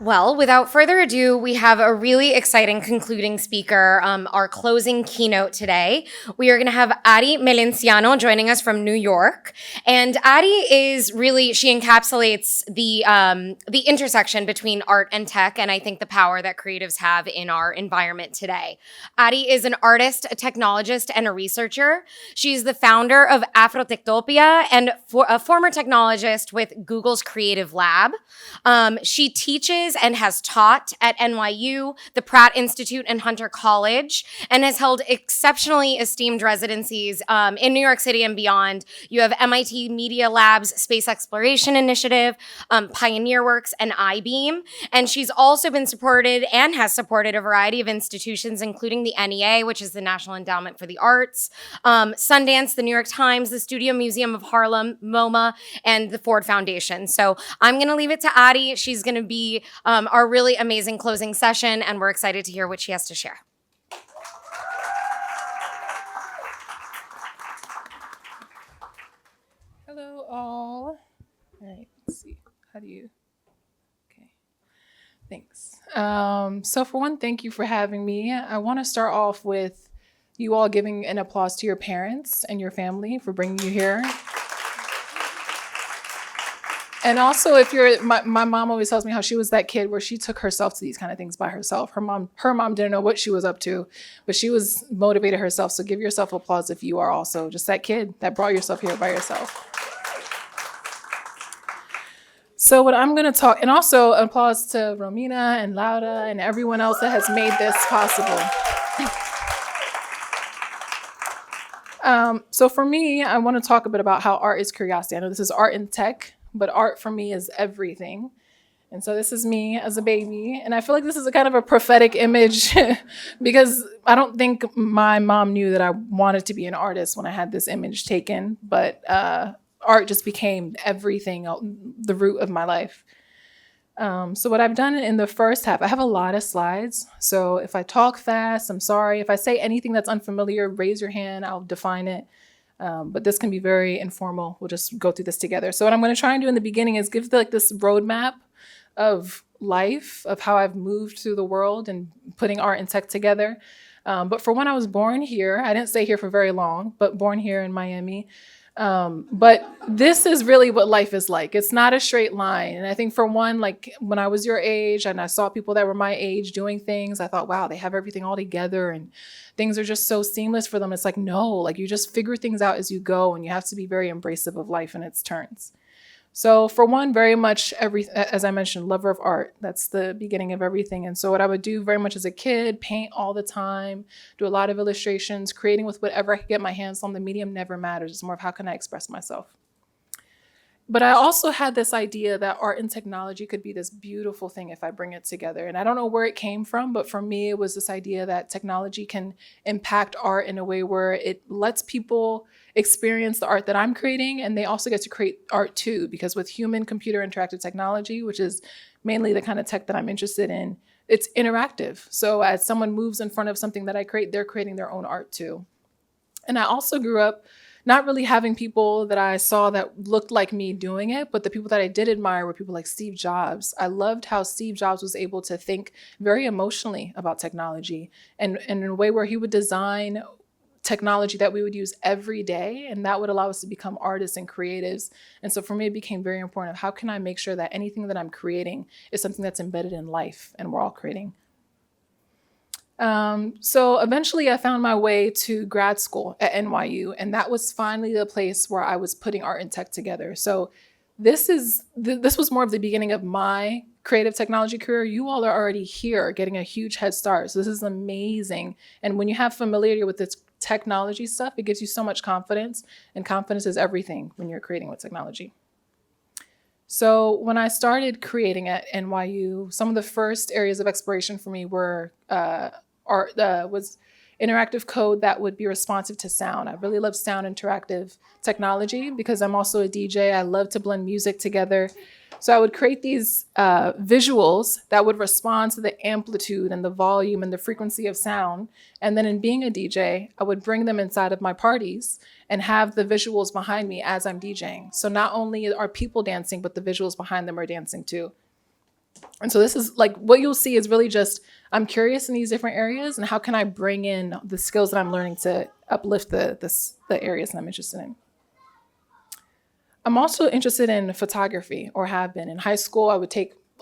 Well, without further ado, we have a really exciting concluding speaker, our closing keynote today. We are going to have Ari Melenciano joining us from New York. And Ari is really, she encapsulates the intersection between art and tech, and I think the power that creatives have in our environment today. Ari is an artist, a technologist, and a researcher. She's the founder of Afrotectopia and a former technologist with Google's Creative Lab. She teaches and has taught at NYU, the Pratt Institute, and Hunter College, and has held exceptionally esteemed residencies in New York City and beyond. You have MIT Media Lab's Space Exploration Initiative, Pioneer Works, and I-Beam. And she's also been supported and has supported a variety of institutions, including the NEA, which is the National Endowment for the Arts, Sundance, the New York Times, the Studio Museum of Harlem, MoMA, and the Ford Foundation. So I'm going to leave it to Adi. She's going to be our really amazing closing session, and we're excited to hear what she has to share. Hello, all. All right, let's see. How do you? Okay, thanks. So for one, thank you for having me. I want to start off with you all giving an applause to your parents and your family for bringing you here. And also, if you're, my mom always tells me how she was that kid where she took herself to these kind of things by herself. Her mom didn't know what she was up to, but she was motivated herself. So give yourself applause if you are also just that kid that brought yourself here by yourself. So what I'm going to talk, and also applause to Romina and Lauda and everyone else that has made this possible. So for me, I want to talk a bit about how art is curiosity. I know this is art and tech, but art for me is everything. And so this is me as a baby. And I feel like this is a kind of a prophetic image because I don't think my mom knew that I wanted to be an artist when I had this image taken, but art just became everything, the root of my life. So what I've done in the first half, I have a lot of slides. So if I talk fast, I'm sorry. If I say anything that's unfamiliar, raise your hand, I'll define it. But this can be very informal. We'll just go through this together. So what I'm going to try and do in the beginning is give this roadmap of life, of how I've moved through the world and putting art and tech together. But for when I was born here, I didn't stay here for very long, but born here in Miami. But this is really what life is like. It's not a straight line. And I think for one, like when I was your age and I saw people that were my age doing things, I thought, wow, they have everything all together and things are just so seamless for them. It's like, no, like you just figure things out as you go and you have to be very embracive of life and its turns. So for one, very much as I mentioned, lover of art. That's the beginning of everything. And so what I would do very much as a kid, paint all the time, do a lot of illustrations, creating with whatever I could get my hands on. The medium never matters. It's more of how can I express myself. But I also had this idea that art and technology could be this beautiful thing if I bring it together. And I don't know where it came from, but for me, it was this idea that technology can impact art in a way where it lets people experience the art that I'm creating, and they also get to create art too, because with human computer interactive technology, which is mainly the kind of tech that I'm interested in, it's interactive. So as someone moves in front of something that I create, they're creating their own art too. And I also grew up not really having people that I saw that looked like me doing it, but the people that I did admire were people like Steve Jobs. I loved how Steve Jobs was able to think very emotionally about technology and in a way where he would design technology that we would use every day, and that would allow us to become artists and creatives. And so for me, it became very important of how can I make sure that anything that I'm creating is something that's embedded in life and we're all creating. So eventually I found my way to grad school at NYU, and that was finally the place where I was putting art and tech together. So this was more of the beginning of my creative technology career. You all are already here getting a huge head start. So this is amazing. And when you have familiarity with this technology stuff, it gives you so much confidence, and confidence is everything when you're creating with technology. So when I started creating at NYU, some of the first areas of exploration for me were was interactive code that would be responsive to sound. I really love sound interactive technology because I'm also a DJ. I love to blend music together. So I would create these visuals that would respond to the amplitude and the volume and the frequency of sound. And then in being a DJ, I would bring them inside of my parties and have the visuals behind me as I'm DJing. So not only are people dancing, but the visuals behind them are dancing too. And so this is like what you'll see is really just I'm curious in these different areas, and how can I bring in the skills that I'm learning to uplift the areas that I'm interested in. I'm also interested in photography, or have been. In high school,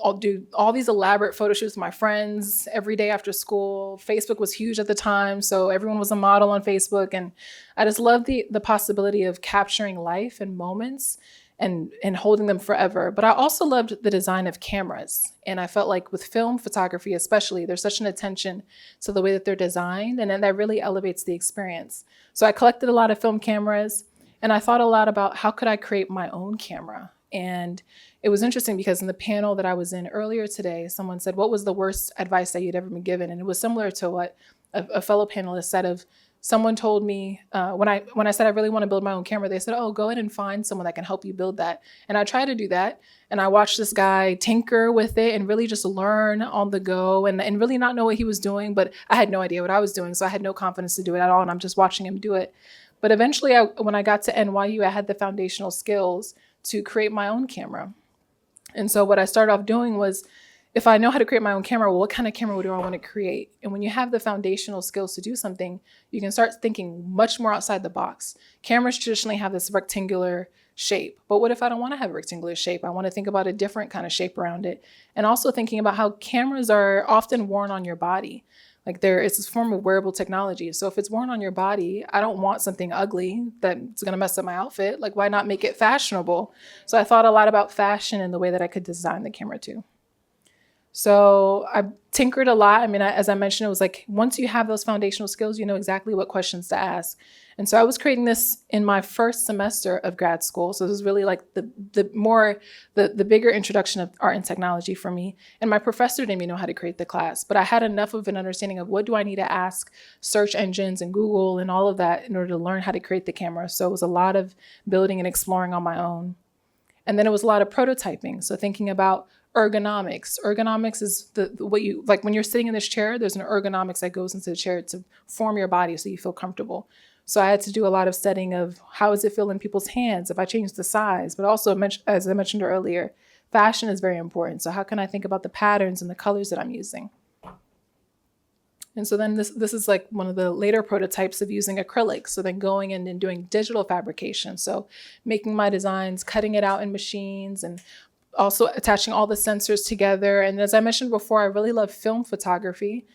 I'll do all these elaborate photo shoots with my friends every day after school. Facebook was huge at the time, so everyone was a model on Facebook, and I just love the possibility of capturing life and moments and holding them forever. But I also loved the design of cameras, and I felt like with film photography especially, there's such an attention to the way that they're designed, and then that really elevates the experience. So I collected a lot of film cameras. And I thought a lot about how could I create my own camera? And it was interesting because in the panel that I was in earlier today, someone said, what was the worst advice that you'd ever been given? And it was similar to what a fellow panelist said of someone told me when I said I really want to build my own camera, they said, oh, go ahead and find someone that can help you build that. And I tried to do that. And I watched this guy tinker with it and really just learn on the go and really not know what he was doing. But I had no idea what I was doing. So I had no confidence to do it at all. And I'm just watching him do it. But eventually, when I got to NYU, I had the foundational skills to create my own camera. And so what I started off doing was, if I know how to create my own camera, well, what kind of camera do I want to create? And when you have the foundational skills to do something, you can start thinking much more outside the box. Cameras traditionally have this rectangular shape. But what if I don't want to have a rectangular shape? I want to think about a different kind of shape around it. And also thinking about how cameras are often worn on your body. Like it's this form of wearable technology. So if it's worn on your body, I don't want something ugly that's going to mess up my outfit. Like, why not make it fashionable? So I thought a lot about fashion and the way that I could design the camera too. So I tinkered a lot. I mean, as I mentioned, it was like once you have those foundational skills, you know exactly what questions to ask. And so I was creating this in my first semester of grad school. So this was really like the bigger introduction of art and technology for me. And my professor didn't even know how to create the class, but I had enough of an understanding of what do I need to ask search engines and Google and all of that in order to learn how to create the camera. So it was a lot of building and exploring on my own. And then it was a lot of prototyping. So thinking about ergonomics. Ergonomics is what you like when you're sitting in this chair, there's an ergonomics that goes into the chair to form your body so you feel comfortable. So I had to do a lot of studying of how does it feel in people's hands if I change the size, but also as I mentioned earlier, fashion is very important. So how can I think about the patterns and the colors that I'm using? And so then this is like one of the later prototypes of using acrylics. So then going in and doing digital fabrication. So making my designs, cutting it out in machines, and also attaching all the sensors together. And as I mentioned before, I really love film photography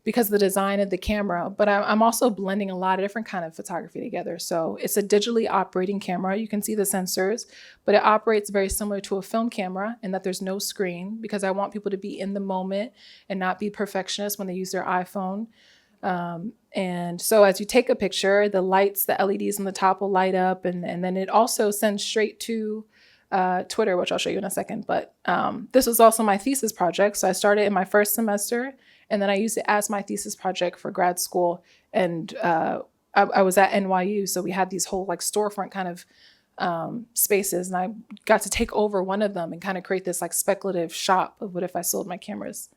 because of the design of the camera, but I'm also blending a lot of different kind of photography together. So it's a digitally operating camera. You can see the sensors, but it operates very similar to a film camera in that there's no screen because I want people to be in the moment and not be perfectionists when they use their iPhone. And so as you take a picture, the lights, the LEDs on the top will light up, and then it also sends straight to Twitter, which I'll show you in a second. But this was also my thesis project. So I started in my first semester, and then I used it as my thesis project for grad school. And I was at NYU, so we had these whole like storefront kind of spaces, and I got to take over one of them and kind of create this like speculative shop of what if I sold my cameras.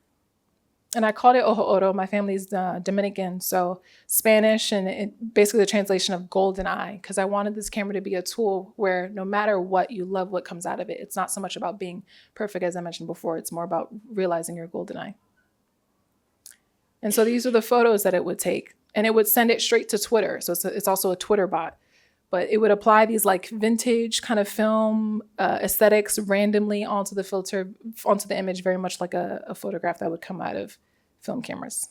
And I called it Ojo Oro. My family's Dominican, so Spanish, and basically the translation of golden eye, because I wanted this camera to be a tool where no matter what, you love what comes out of it. It's not so much about being perfect, as I mentioned before. It's more about realizing your golden eye. And so these are the photos that it would take, and it would send it straight to Twitter. So it's also a Twitter bot, but it would apply these like vintage kind of film aesthetics randomly onto the filter, onto the image, very much like a photograph that would come out of film cameras.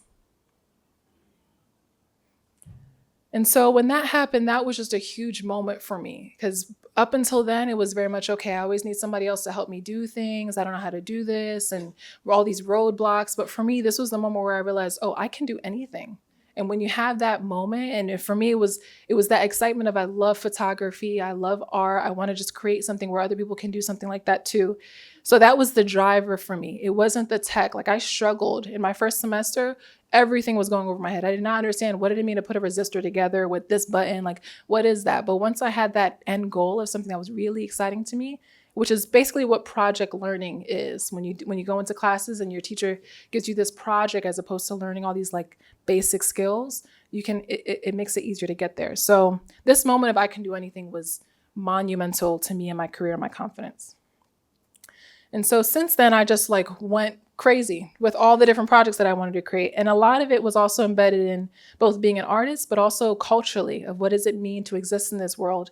And so when that happened, that was just a huge moment for me, because up until then, it was very much, okay, I always need somebody else to help me do things. I don't know how to do this, and all these roadblocks. But for me, this was the moment where I realized, oh, I can do anything. And when you have that moment, and for me, it was that excitement of I love photography, I love art, I want to just create something where other people can do something like that too. So that was the driver for me. It wasn't the tech. Like I struggled in my first semester. Everything was going over my head. I did not understand what did it mean to put a resistor together with this button. Like, what is that? But once I had that end goal of something that was really exciting to me, which is basically what project learning is. When you go into classes and your teacher gives you this project as opposed to learning all these like basic skills, it makes it easier to get there. So this moment of I can do anything was monumental to me in my career and my confidence. And so since then, I just like went crazy with all the different projects that I wanted to create. And a lot of it was also embedded in both being an artist, but also culturally of what does it mean to exist in this world.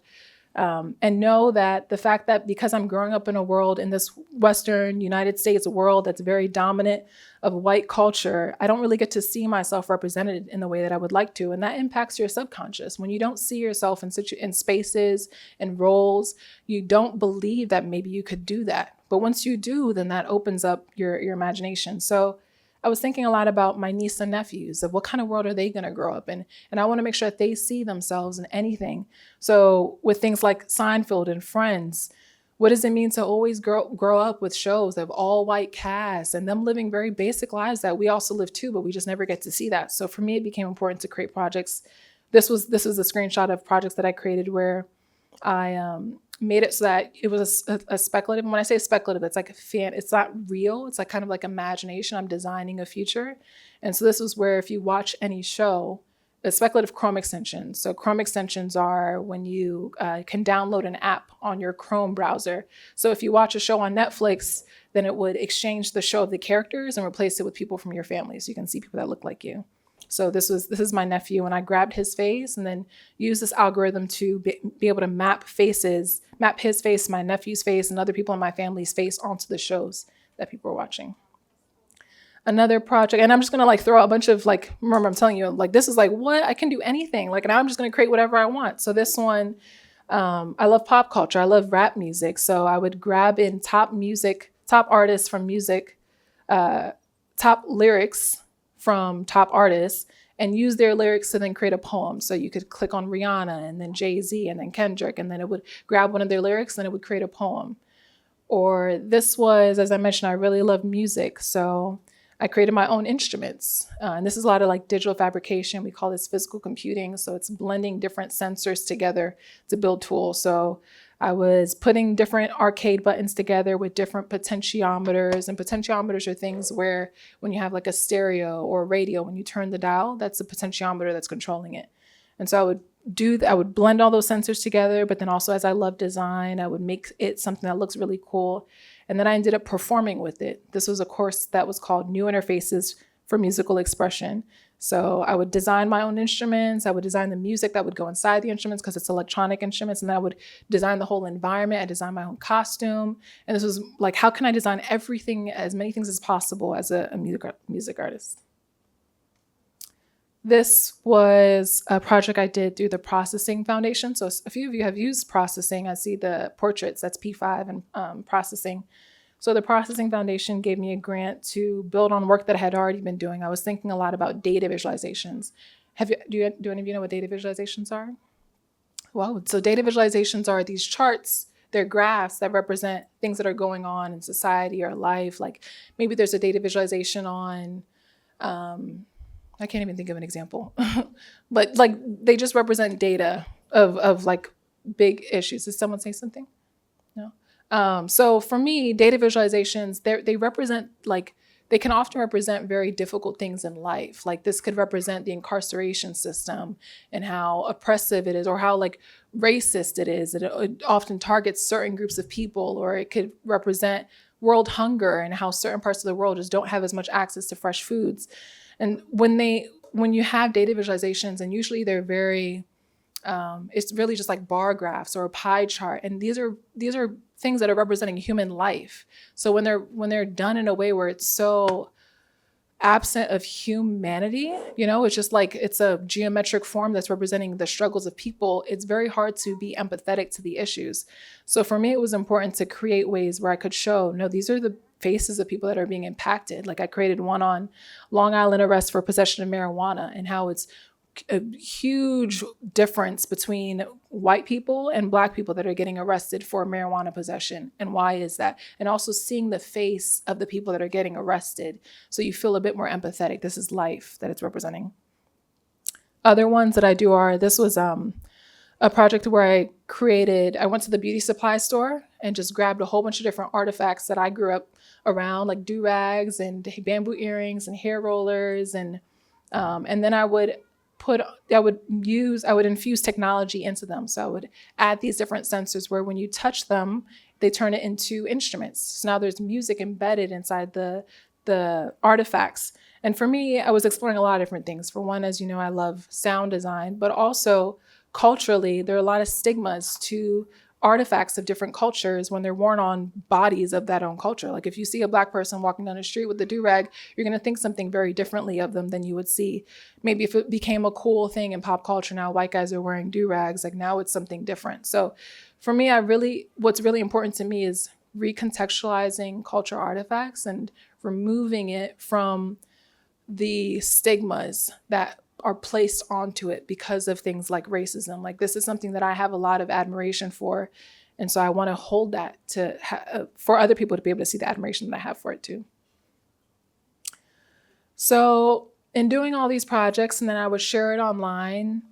And know that the fact that because I'm growing up in a world, in this Western United States world that's very dominant of white culture, I don't really get to see myself represented in the way that I would like to. And that impacts your subconscious. When you don't see yourself in spaces and roles, you don't believe that maybe you could do that. But once you do, then that opens up your imagination. So I was thinking a lot about my niece and nephews, of what kind of world are they going to grow up in? And I want to make sure that they see themselves in anything. So with things like Seinfeld and Friends, what does it mean to always grow up with shows of all white casts and them living very basic lives that we also live too, but we just never get to see that. So for me, it became important to create projects. This was a screenshot of projects that I created where I made it so that it was a speculative. And when I say speculative, it's like it's not real. It's like kind of like imagination. I'm designing a future. And so this was where if you watch any show, a speculative Chrome extension. So Chrome extensions are when you can download an app on your Chrome browser. So if you watch a show on Netflix, then it would exchange the show of the characters and replace it with people from your family. So you can see people that look like you. So this is my nephew, and I grabbed his face and then used this algorithm to be able to map his face, my nephew's face, and other people in my family's face onto the shows that people are watching. Another project, and I'm just gonna like throw out a bunch of like, remember I'm telling you, like this is like what I can do anything. Like, and I'm just gonna create whatever I want. So this one, I love pop culture. I love rap music. So I would grab in top artists from music, top lyrics from top artists, and use their lyrics to then create a poem. So you could click on Rihanna and then Jay-Z and then Kendrick, and then it would grab one of their lyrics and it would create a poem. Or this was, as I mentioned, I really love music. So I created my own instruments. And this is a lot of like digital fabrication. We call this physical computing. So it's blending different sensors together to build tools. So I was putting different arcade buttons together with different potentiometers. And potentiometers are things where when you have like a stereo or a radio, when you turn the dial, that's a potentiometer that's controlling it. And so I would blend all those sensors together, but then also as I love design, I would make it something that looks really cool. And then I ended up performing with it. This was a course that was called New Interfaces for Musical Expression. So I would design my own instruments. I would design the music that would go inside the instruments because it's electronic instruments. And then I would design the whole environment. I designed my own costume. And this was like, how can I design everything, as many things as possible as a music artist? This was a project I did through the Processing Foundation. So a few of you have used processing. I see the portraits, that's P5 and processing. So the Processing Foundation gave me a grant to build on work that I had already been doing. I was thinking a lot about data visualizations. Do any of you know what data visualizations are? Well, so data visualizations are these charts. They're graphs that represent things that are going on in society or life. Like maybe there's a data visualization on, I can't even think of an example, but like they just represent data of like big issues. Did someone say something? No. So for me, data visualizations, they represent like, they can often represent very difficult things in life. Like this could represent the incarceration system and how oppressive it is, or how like racist it is. It often targets certain groups of people, or it could represent world hunger and how certain parts of the world just don't have as much access to fresh foods. And when you have data visualizations, and usually they're very, it's really just like bar graphs or a pie chart. And these are things that are representing human life. So when they're done in a way where it's so absent of humanity, it's just like it's a geometric form that's representing the struggles of people, it's very hard to be empathetic to the issues. So for me, it was important to create ways where I could show, no, these are the faces of people that are being impacted. Like I created one on Long Island arrest for possession of marijuana, and how it's a huge difference between white people and Black people that are getting arrested for marijuana possession. And why is that? And also seeing the face of the people that are getting arrested, so you feel a bit more empathetic. This is life that it's representing. Other ones that I do are, this was a project where I went to the beauty supply store and just grabbed a whole bunch of different artifacts that I grew up around, like do-rags and bamboo earrings and hair rollers. And then I would infuse technology into them. So I would add these different sensors where when you touch them, they turn it into instruments. So now there's music embedded inside the artifacts. And for me, I was exploring a lot of different things. For one, as you know, I love sound design, but also culturally, there are a lot of stigmas to artifacts of different cultures when they're worn on bodies of that own culture. Like if you see a Black person walking down the street with a do-rag, you're going to think something very differently of them than you would see. Maybe if it became a cool thing in pop culture, now white guys are wearing do-rags, like now it's something different. So for me, what's really important to me is recontextualizing cultural artifacts and removing it from the stigmas that are placed onto it because of things like racism. Like this is something that I have a lot of admiration for. And so I want to hold that for other people to be able to see the admiration that I have for it too. So in doing all these projects, and then I would share it online,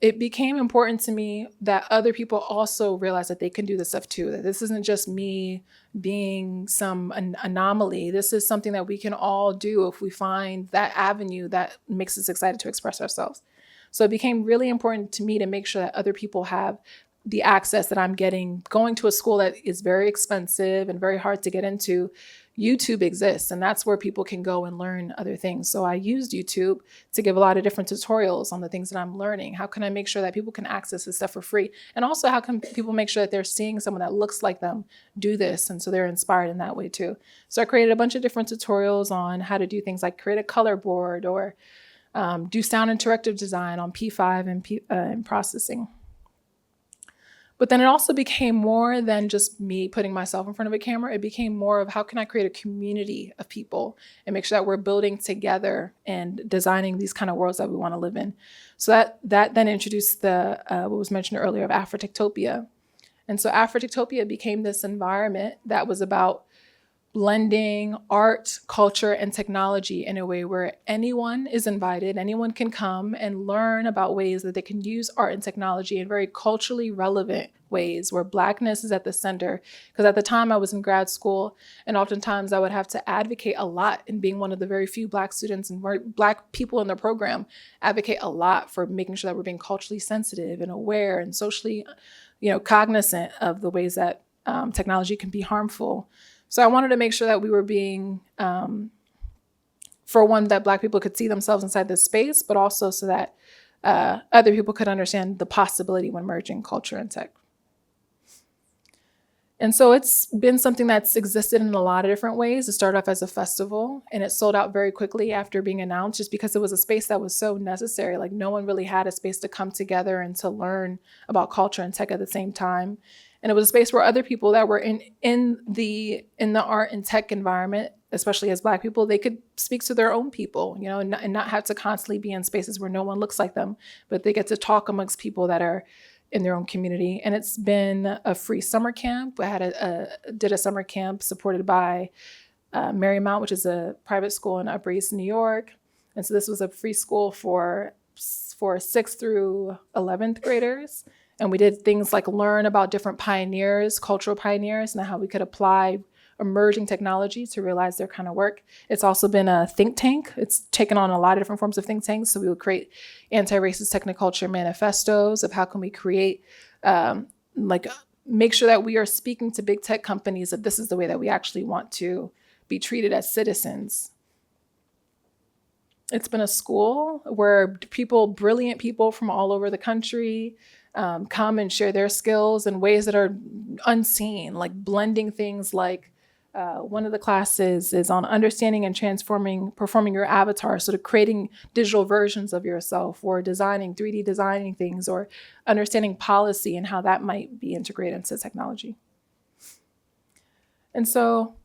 it became important to me that other people also realize that they can do this stuff too, that this isn't just me being some anomaly. This is something that we can all do if we find that avenue that makes us excited to express ourselves. So it became really important to me to make sure that other people have the access that I'm getting. Going to a school that is very expensive and very hard to get into, YouTube exists, and that's where people can go and learn other things. So I used YouTube to give a lot of different tutorials on the things that I'm learning. How can I make sure that people can access this stuff for free? And also, how can people make sure that they're seeing someone that looks like them do this, and so they're inspired in that way too? So I created a bunch of different tutorials on how to do things like create a color board or do sound interactive design on P5 and processing. But then it also became more than just me putting myself in front of a camera. It became more of how can I create a community of people and make sure that we're building together and designing these kind of worlds that we want to live in. So that then introduced what was mentioned earlier of Afrotectopia. And so Afrotectopia became this environment that was about blending art, culture, and technology in a way where anyone is invited, anyone can come and learn about ways that they can use art and technology in very culturally relevant ways where Blackness is at the center. Because at the time I was in grad school, and oftentimes I would have to advocate a lot in being one of the very few Black students and Black people in the program, advocate a lot for making sure that we're being culturally sensitive and aware and socially, cognizant of the ways that technology can be harmful. So I wanted to make sure that we were being, for one, that Black people could see themselves inside this space, but also so that other people could understand the possibility when merging culture and tech. And so it's been something that's existed in a lot of different ways. It started off as a festival, and it sold out very quickly after being announced, just because it was a space that was so necessary. Like no one really had a space to come together and to learn about culture and tech at the same time. And it was a space where other people that were in the art and tech environment, especially as Black people, they could speak to their own people, and not have to constantly be in spaces where no one looks like them, but they get to talk amongst people that are in their own community. And it's been a free summer camp. I did a summer camp supported by Marymount, which is a private school in Upper East New York. And so this was a free school for 6th through 11th graders. And we did things like learn about different pioneers, cultural pioneers, and how we could apply emerging technology to realize their kind of work. It's also been a think tank. It's taken on a lot of different forms of think tanks. So we would create anti-racist technoculture manifestos of how can we create, make sure that we are speaking to big tech companies that this is the way that we actually want to be treated as citizens. It's been a school where brilliant people from all over the country come and share their skills in ways that are unseen, like blending things like one of the classes is on understanding and performing your avatar, sort of creating digital versions of yourself, or 3D designing things, or understanding policy and how that might be integrated into technology. And so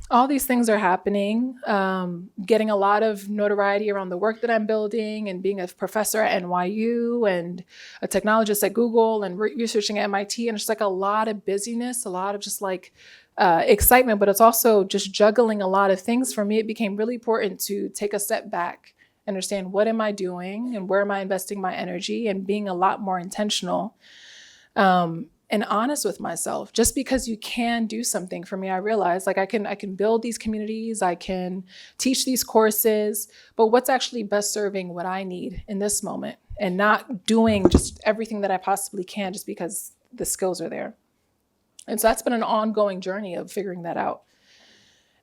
all these things are happening, getting a lot of notoriety around the work that I'm building, and being a professor at NYU and a technologist at Google and researching at MIT. And it's like a lot of busyness, a lot of just excitement, but it's also just juggling a lot of things. For me, it became really important to take a step back, understand what am I doing and where am I investing my energy, and being a lot more intentional. And honest with myself. Just because you can do something, for me, I realized I can build these communities, I can teach these courses, but what's actually best serving what I need in this moment, and not doing just everything that I possibly can just because the skills are there. And so that's been an ongoing journey of figuring that out.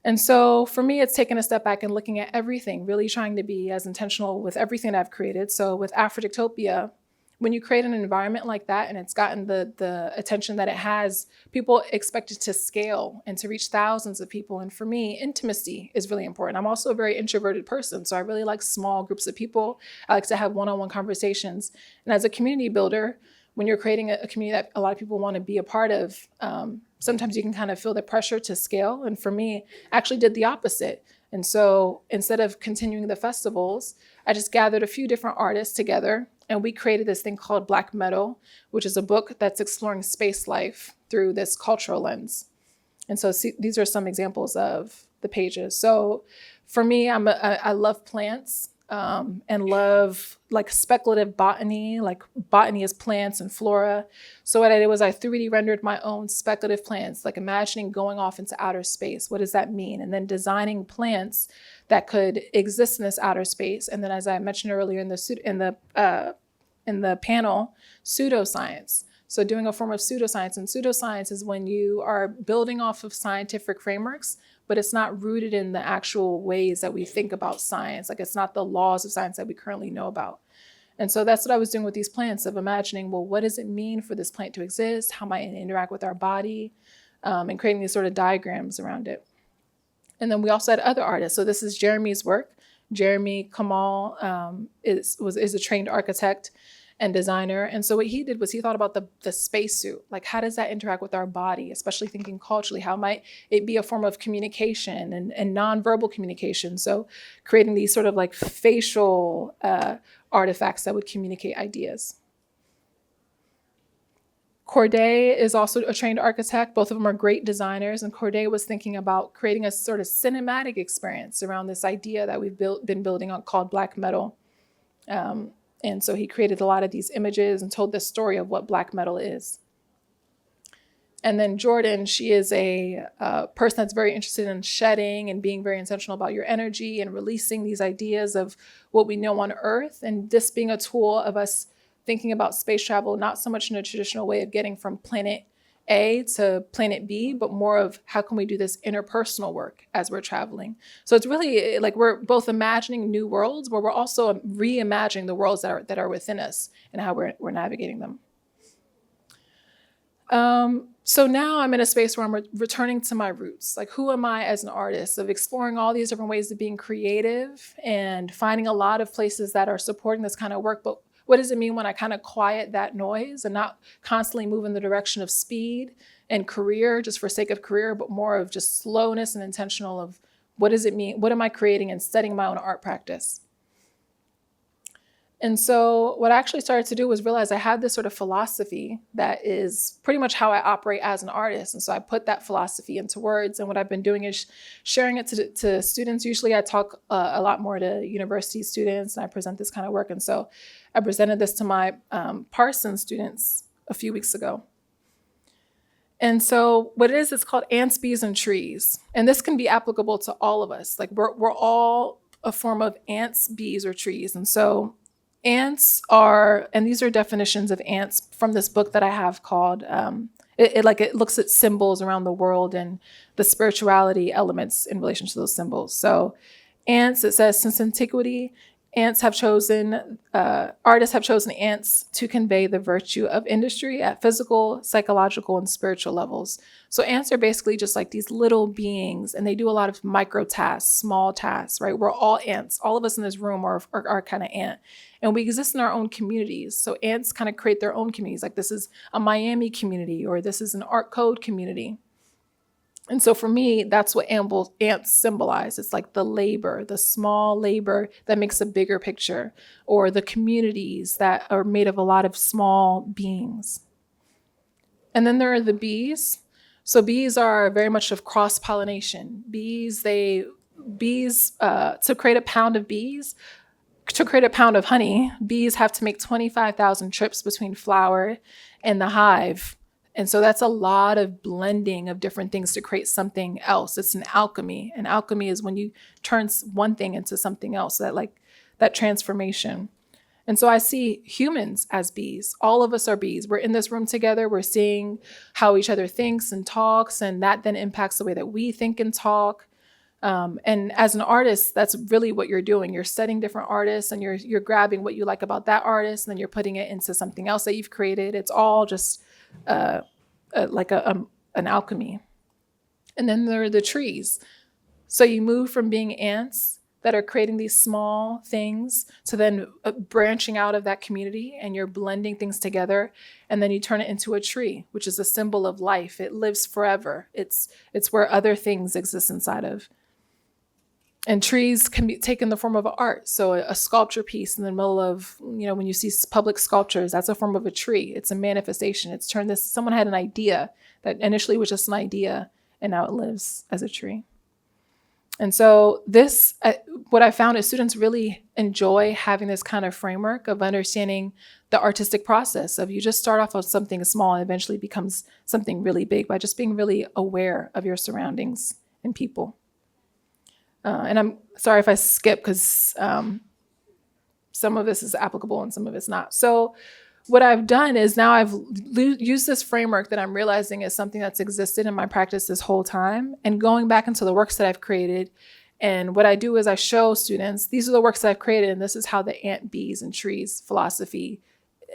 And so for me, it's taking a step back and looking at everything, really trying to be as intentional with everything that I've created. So with Aphrodictopia, when you create an environment like that and it's gotten the attention that it has, people expect it to scale and to reach thousands of people. And for me, intimacy is really important. I'm also a very introverted person, so I really like small groups of people. I like to have one-on-one conversations. And as a community builder, when you're creating a community that a lot of people want to be a part of, sometimes you can kind of feel the pressure to scale. And for me, I actually did the opposite. And so instead of continuing the festivals, I just gathered a few different artists together and we created this thing called Black Metal, which is a book that's exploring space life through this cultural lens. And so these are some examples of the pages. So for me, I love plants. And love like speculative botany, like botany is plants and flora. So what I did was I 3D rendered my own speculative plants, like imagining going off into outer space. What does that mean? And then designing plants that could exist in this outer space. And then, as I mentioned earlier in the panel, pseudoscience. So doing a form of pseudoscience, and pseudoscience is when you are building off of scientific frameworks, but it's not rooted in the actual ways that we think about science. Like it's not the laws of science that we currently know about. And so that's what I was doing with these plants, of imagining, well, what does it mean for this plant to exist? How might it interact with our body? And creating these sort of diagrams around it. And then we also had other artists. So this is Jeremy's work. Jeremy Kamal is a trained architect and designer. And so what he did was he thought about the spacesuit. Like, how does that interact with our body, especially thinking culturally? How might it be a form of communication and nonverbal communication? So creating these sort of like facial artifacts that would communicate ideas. Corday is also a trained architect. Both of them are great designers. And Corday was thinking about creating a sort of cinematic experience around this idea that we've been building on called Black Metal. And so he created a lot of these images and told the story of what Black metal is. And then Jordan, she is a person that's very interested in shedding and being very intentional about your energy and releasing these ideas of what we know on Earth, and this being a tool of us thinking about space travel, not so much in a traditional way of getting from planet A to planet B, but more of how can we do this interpersonal work as we're traveling. So it's really like we're both imagining new worlds, but we're also reimagining the worlds that are within us and how we're navigating them. So now I'm in a space where I'm returning to my roots. Like, who am I as an artist? Of exploring all these different ways of being creative and finding a lot of places that are supporting this kind of work. But what does it mean when I kind of quiet that noise and not constantly move in the direction of speed and career just for sake of career, but more of just slowness and intentional of what does it mean? What am I creating and studying my own art practice? And so what I actually started to do was realize I had this sort of philosophy that is pretty much how I operate as an artist. And so I put that philosophy into words. And what I've been doing is sharing it to students. Usually I talk a lot more to university students and I present this kind of work. And so I presented this to my Parsons students a few weeks ago. And so what it is, it's called Ants, Bees, and Trees. And this can be applicable to all of us. Like we're all a form of ants, bees, or trees. And so ants are, and these are definitions of ants from this book that I have called, it looks at symbols around the world and the spirituality elements in relation to those symbols. So ants, it says, since antiquity, artists have chosen ants to convey the virtue of industry at physical, psychological, and spiritual levels. So ants are basically just like these little beings, and they do a lot of micro tasks, small tasks, right? We're all ants. All of us in this room are kind of ant. And we exist in our own communities. So ants kind of create their own communities. Like this is a Miami community, or this is an art code community. And so for me, that's what ants symbolize. It's like the labor, the small labor that makes a bigger picture, or the communities that are made of a lot of small beings. And then there are the bees. So bees are very much of cross-pollination. To create a pound of honey, bees have to make 25,000 trips between flower and the hive. And so that's a lot of blending of different things to create something else. It's an alchemy. And alchemy is when you turn one thing into something else, that transformation. And so I see humans as bees. All of us are bees. We're in this room together. We're seeing how each other thinks and talks, and that then impacts the way that we think and talk. And as an artist, that's really what you're doing. You're studying different artists, and you're grabbing what you like about that artist, and then you're putting it into something else that you've created. It's all just like an alchemy. And then there are the trees. So you move from being ants that are creating these small things to then branching out of that community, and you're blending things together, and then you turn it into a tree, which is a symbol of life. It lives forever. It's where other things exist inside of. And trees can be taken in the form of art. So a sculpture piece in the middle of, when you see public sculptures, that's a form of a tree. It's a manifestation. It's turned this, someone had an idea that initially was just an idea, and now it lives as a tree. And so this, what I found is students really enjoy having this kind of framework of understanding the artistic process of you just start off with something small and eventually becomes something really big by just being really aware of your surroundings and people. And I'm sorry if I skip because some of this is applicable and some of it's not. So what I've done is now I've used this framework that I'm realizing is something that's existed in my practice this whole time, and going back into the works that I've created. And what I do is I show students, these are the works that I've created, and this is how the ant, bees, and trees philosophy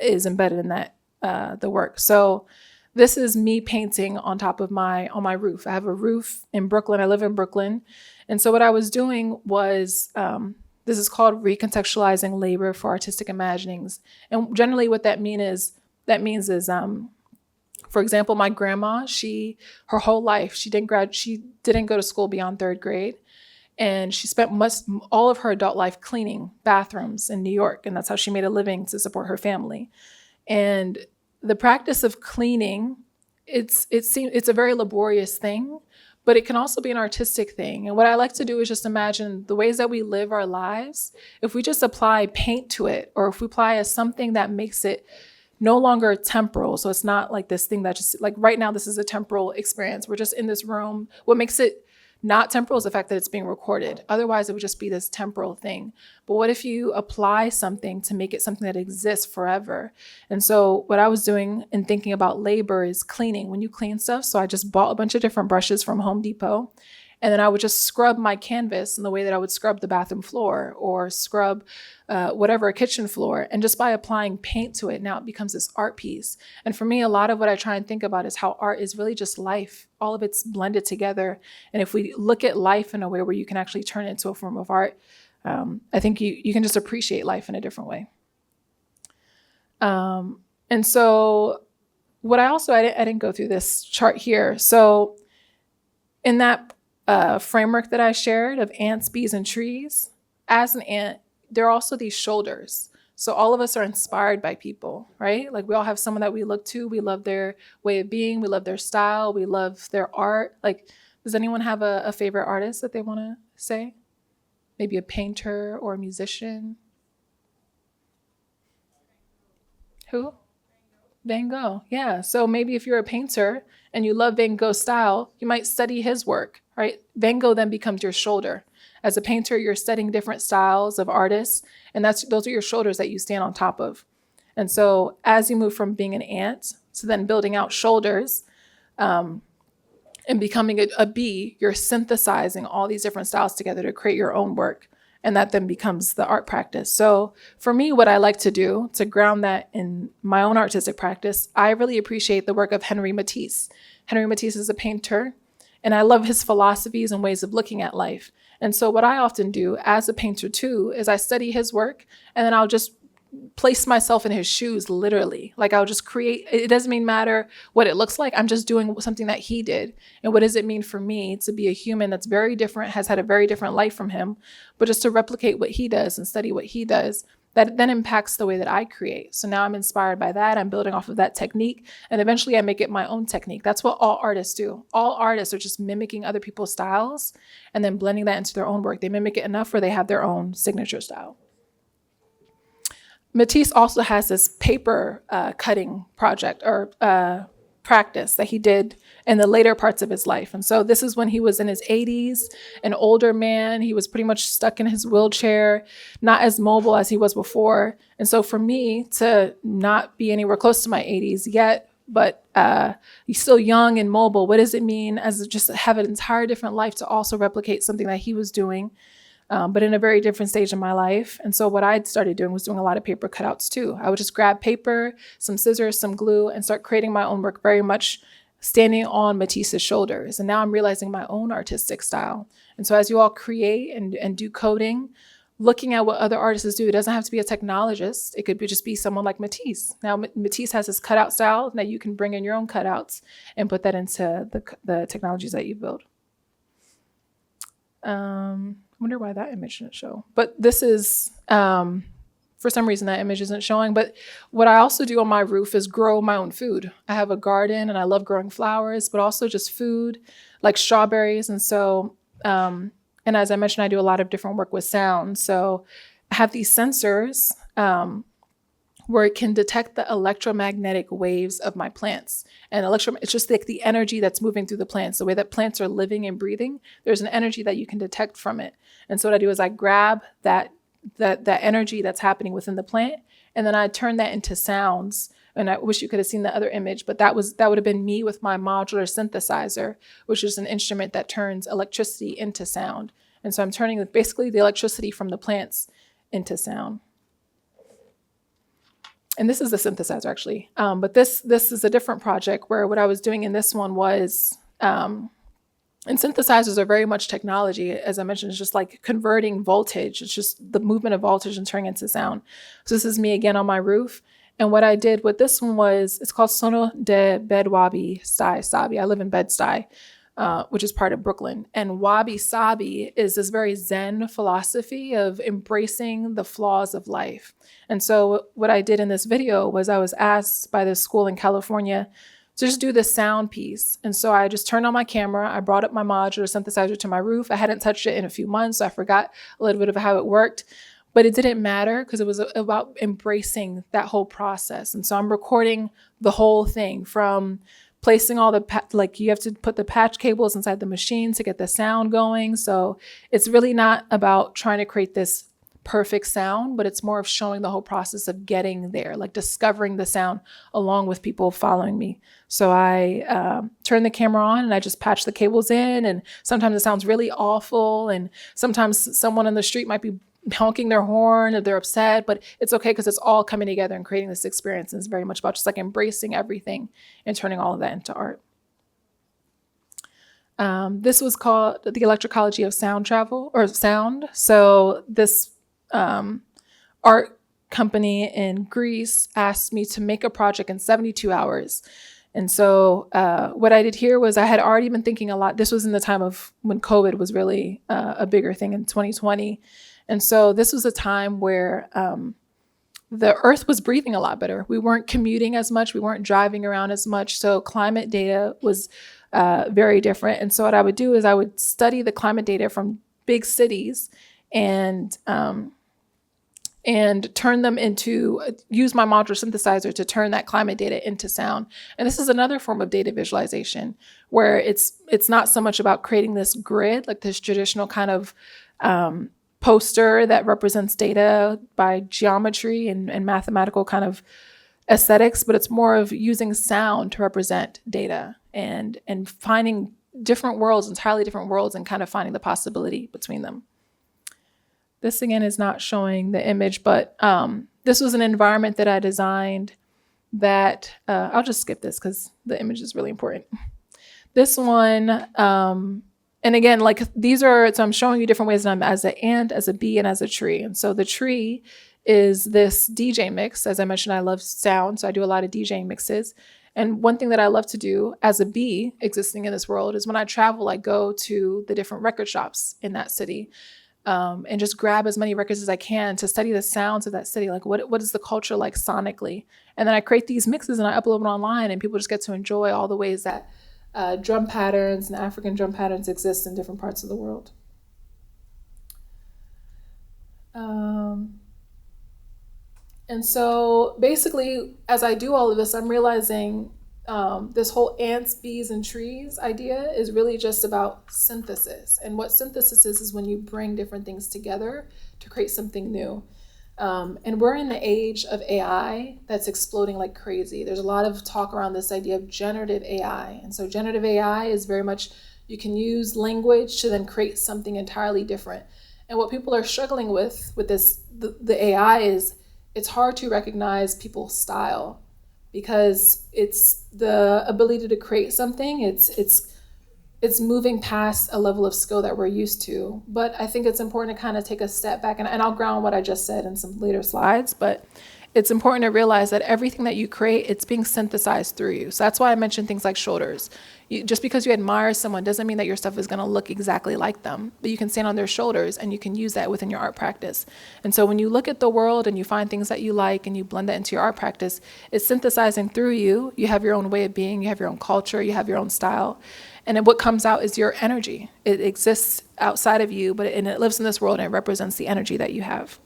is embedded in that the work. So this is me painting on top of on my roof. I have a roof in Brooklyn. I live in Brooklyn. And so what I was doing was, this is called recontextualizing labor for artistic imaginings. And generally what that means is, for example, my grandma, her whole life, she didn't go to school beyond 3rd grade. And she spent all of her adult life cleaning bathrooms in New York. And that's how she made a living to support her family. And the practice of cleaning, it's a very laborious thing, but it can also be an artistic thing. And what I like to do is just imagine the ways that we live our lives. If we just apply paint to it, or if we apply something that makes it no longer temporal. So it's not like this thing that just, like right now, this is a temporal experience. We're just in this room. What makes it not temporal is the fact that it's being recorded. Otherwise, it would just be this temporal thing. But what if you apply something to make it something that exists forever? And so what I was doing in thinking about labor is cleaning. When you clean stuff, so I just bought a bunch of different brushes from Home Depot, and then I would just scrub my canvas in the way that I would scrub the bathroom floor or scrub a kitchen floor. And just by applying paint to it, now it becomes this art piece. And for me, a lot of what I try and think about is how art is really just life. All of it's blended together. And if we look at life in a way where you can actually turn it into a form of art, I think you can just appreciate life in a different way. And so what I didn't go through this chart here. So in that framework that I shared of ants, bees, and trees, as an ant, there are also these shoulders. So all of us are inspired by people, right? Like we all have someone that we look to. We love their way of being. We love their style. We love their art. Like, does anyone have a favorite artist that they want to say? Maybe a painter or a musician? Who? Van Gogh. Yeah. So maybe if you're a painter and you love Van Gogh's style, you might study his work, right? Van Gogh then becomes your shoulder. As a painter, you're studying different styles of artists, and those are your shoulders that you stand on top of. And so as you move from being an ant to then building out shoulders and becoming a bee, you're synthesizing all these different styles together to create your own work. And that then becomes the art practice. So for me, what I like to do to ground that in my own artistic practice, I really appreciate the work of Henri Matisse. Henri Matisse is a painter, and I love his philosophies and ways of looking at life. And so what I often do as a painter too, is I study his work, and then I'll just place myself in his shoes, literally. Like I'll just create, it doesn't even matter what it looks like. I'm just doing something that he did. And what does it mean for me to be a human that's very different, has had a very different life from him, but just to replicate what he does and study what he does, that then impacts the way that I create. So now I'm inspired by that. I'm building off of that technique, and eventually I make it my own technique. That's what all artists do. All artists are just mimicking other people's styles and then blending that into their own work. They mimic it enough where they have their own signature style. Matisse also has this paper cutting project or practice that he did in the later parts of his life. And so this is when he was in his 80s, an older man. He was pretty much stuck in his wheelchair, not as mobile as he was before. And so for me to not be anywhere close to my 80s yet, but he's still young and mobile, what does it mean as just have an entire different life to also replicate something that he was doing, but in a very different stage of my life? And so what I started doing was doing a lot of paper cutouts too. I would just grab paper, some scissors, some glue, and start creating my own work, very much standing on Matisse's shoulders. And now I'm realizing my own artistic style. And so as you all create and do coding, looking at what other artists do, it doesn't have to be a technologist. It could just be someone like Matisse. Now, Matisse has this cutout style that you can bring in your own cutouts and put that into the technologies that you build. I wonder why that image didn't show. But this is, for some reason, that image isn't showing. But what I also do on my roof is grow my own food. I have a garden and I love growing flowers, but also just food like strawberries. And so, and as I mentioned, I do a lot of different work with sound. So I have these sensors where it can detect the electromagnetic waves of my plants. And it's just like the energy that's moving through the plants, the way that plants are living and breathing. There's an energy that you can detect from it. And so what I do is I grab that energy that's happening within the plant, and then I turn that into sounds. And I wish you could have seen the other image, but that would have been me with my modular synthesizer, which is an instrument that turns electricity into sound. And so I'm turning basically the electricity from the plants into sound. And this is the synthesizer actually. But this is a different project where what I was doing in this one was, and synthesizers are very much technology. As I mentioned, it's just like converting voltage. It's just the movement of voltage and turning into sound. So this is me again on my roof. And what I did with this one was, it's called Sono de Bedwabi Sabi. I live in Bed-Stuy, which is part of Brooklyn. And Wabi Sabi is this very Zen philosophy of embracing the flaws of life. And so what I did in this video was I was asked by this school in California to just do this sound piece. And so I just turned on my camera. I brought up my modular synthesizer to my roof. I hadn't touched it in a few months, so I forgot a little bit of how it worked. But it didn't matter because it was about embracing that whole process. And so I'm recording the whole thing from placing all like you have to put the patch cables inside the machine to get the sound going. So it's really not about trying to create this perfect sound, but it's more of showing the whole process of getting there, like discovering the sound along with people following me. So I turn the camera on and I just patch the cables in. And sometimes it sounds really awful. And sometimes someone on the street might be honking their horn or they're upset, but it's okay because it's all coming together and creating this experience. And it's very much about just like embracing everything and turning all of that into art. This was called the Electricology of Sound Travel or Sound. So this art company in Greece asked me to make a project in 72 hours. And so what I did here was I had already been thinking a lot. This was in the time of when COVID was really a bigger thing in 2020. And so this was a time where the earth was breathing a lot better. We weren't commuting as much. We weren't driving around as much. So climate data was very different. And so what I would do is I would study the climate data from big cities and turn them use my modular synthesizer to turn that climate data into sound. And this is another form of data visualization where it's not so much about creating this grid, like this traditional kind of poster that represents data by geometry and mathematical kind of aesthetics, but it's more of using sound to represent data and finding different worlds, entirely different worlds, and kind of finding the possibility between them. This again is not showing the image, but this was an environment that I designed that, I'll just skip this because the image is really important. This one, and again, like so I'm showing you different ways that I'm as an ant, as a bee, and as a tree. And so the tree is this DJ mix. As I mentioned, I love sound, so I do a lot of DJing mixes. And one thing that I love to do as a bee existing in this world is when I travel, I go to the different record shops in that city. And just grab as many records as I can to study the sounds of that city. Like what is the culture like sonically? And then I create these mixes and I upload them online and people just get to enjoy all the ways that drum patterns and African drum patterns exist in different parts of the world. And so basically, as I do all of this, I'm realizing this whole ants, bees, and trees idea is really just about synthesis. And what synthesis is when you bring different things together to create something new. And we're in the age of AI that's exploding like crazy. There's a lot of talk around this idea of generative AI. And so generative AI is very much, you can use language to then create something entirely different. And what people are struggling with this, the AI is, it's hard to recognize people's style, because it's the ability to create something. It's moving past a level of skill that we're used to. But I think it's important to kind of take a step back, and I'll ground what I just said in some later slides, but it's important to realize that everything that you create, it's being synthesized through you. So that's why I mentioned things like shoulders. Just because you admire someone doesn't mean that your stuff is going to look exactly like them, but you can stand on their shoulders and you can use that within your art practice. And so when you look at the world and you find things that you like and you blend that into your art practice, it's synthesizing through you. You have your own way of being, you have your own culture, you have your own style. And then what comes out is your energy. It exists outside of you, but it lives in this world, and it represents the energy that you have.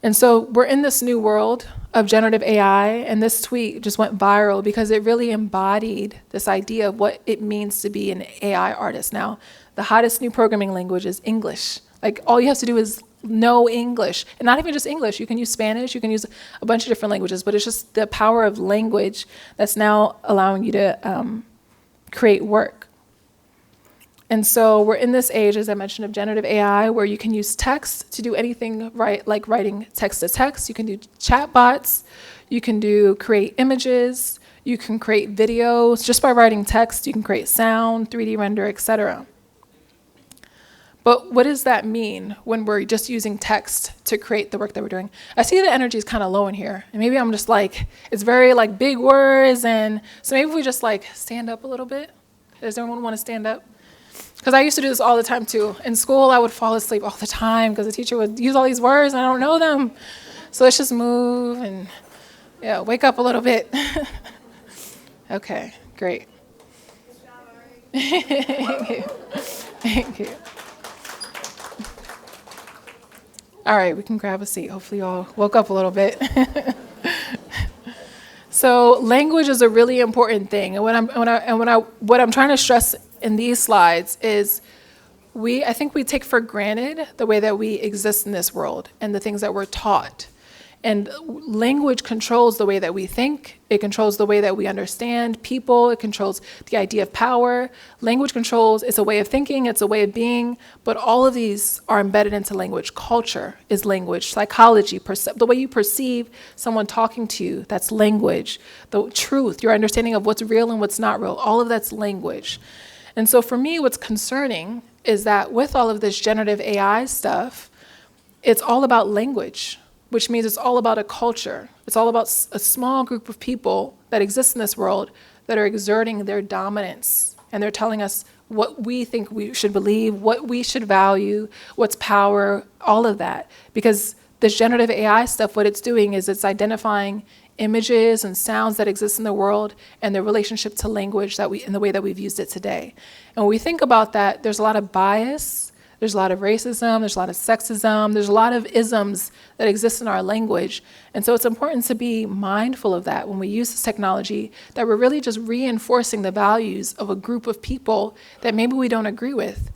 And so we're in this new world of generative AI, and this tweet just went viral because it really embodied this idea of what it means to be an AI artist. Now, the hottest new programming language is English. Like, all you have to do is know English, and not even just English. You can use Spanish, you can use a bunch of different languages, but it's just the power of language that's now allowing you to create work. And so we're in this age, as I mentioned, of generative AI, where you can use text to do anything, right? Like writing text to text. You can do chat bots. You can create images. You can create videos. Just by writing text, you can create sound, 3D render, etc. But what does that mean when we're just using text to create the work that we're doing? I see the energy is kind of low in here. And maybe I'm just like, it's very like big words. And so maybe if we just like stand up a little bit. Does everyone want to stand up? Because I used to do this all the time too. In school, I would fall asleep all the time because the teacher would use all these words and I don't know them. So let's just move and wake up a little bit. Okay, great. Thank you. Thank you. All right, we can grab a seat. Hopefully you all woke up a little bit. So language is a really important thing. And what I'm trying to stress in these slides is I think we take for granted the way that we exist in this world and the things that we're taught. And language controls the way that we think. It controls the way that we understand people. It controls the idea of power. Language controls, it's a way of thinking, it's a way of being, but all of these are embedded into language. Culture is language. Psychology, the way you perceive someone talking to you, that's language. The truth, your understanding of what's real and what's not real, all of that's language. And so for me, what's concerning is that with all of this generative AI stuff, it's all about language, which means it's all about a culture. It's all about a small group of people that exist in this world that are exerting their dominance. And they're telling us what we think we should believe, what we should value, what's power, all of that. Because this generative AI stuff, what it's doing is it's identifying images and sounds that exist in the world and their relationship to language in the way that we've used it today. And when we think about that, there's a lot of bias. There's a lot of racism, there's a lot of sexism, there's a lot of isms that exist in our language. And so it's important to be mindful of that when we use this technology, that we're really just reinforcing the values of a group of people that maybe we don't agree with.